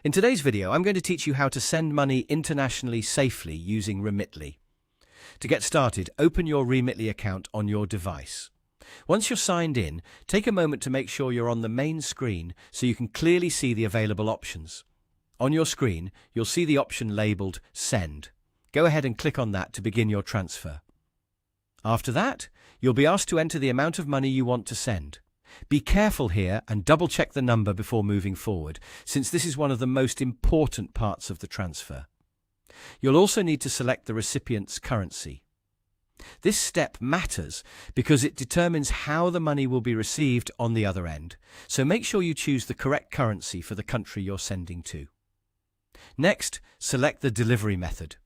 In today's video, I'm going to teach you how to send money internationally safely using Remitly. To get started, open your Remitly account on your device. Once you're signed in, take a moment to make sure you're on the main screen so you can clearly see the available options. On your screen, you'll see the option labeled Send. Go ahead and click on that to begin your transfer. After that, you'll be asked to enter the amount of money you want to send. Be careful here and double-check the number before moving forward, since this is one of the most important parts of the transfer. You'll also need to select the recipient's currency. This step matters because it determines how the money will be received on the other end, so make sure you choose the correct currency for the country you're sending to. Next, select the delivery method.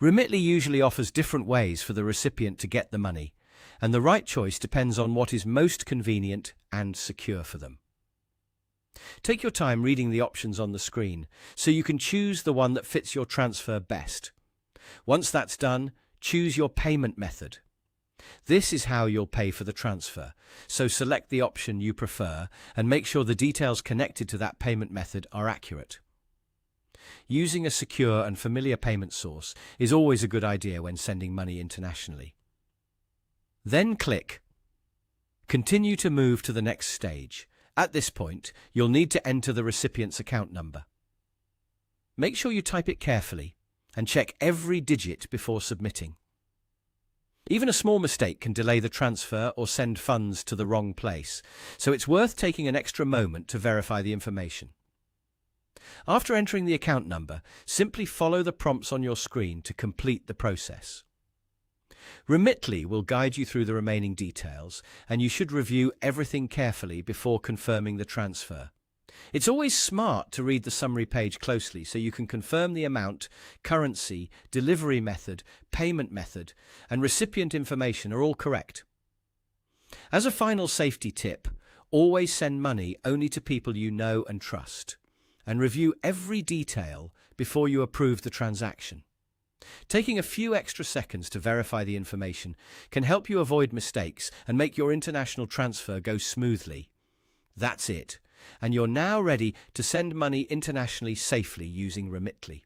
Remitly usually offers different ways for the recipient to get the money, and the right choice depends on what is most convenient and secure for them. Take your time reading the options on the screen so you can choose the one that fits your transfer best. Once that's done, choose your payment method. This is how you'll pay for the transfer, so select the option you prefer and make sure the details connected to that payment method are accurate. Using a secure and familiar payment source is always a good idea when sending money internationally. Then click Continue to move to the next stage. At this point, you'll need to enter the recipient's account number. Make sure you type it carefully and check every digit before submitting. Even a small mistake can delay the transfer or send funds to the wrong place, so it's worth taking an extra moment to verify the information. After entering the account number, simply follow the prompts on your screen to complete the process. Remitly will guide you through the remaining details, and you should review everything carefully before confirming the transfer. It's always smart to read the summary page closely so you can confirm the amount, currency, delivery method, payment method, and recipient information are all correct. As a final safety tip, always send money only to people you know and trust, and review every detail before you approve the transaction. Taking a few extra seconds to verify the information can help you avoid mistakes and make your international transfer go smoothly. That's it, and you're now ready to send money internationally safely using Remitly.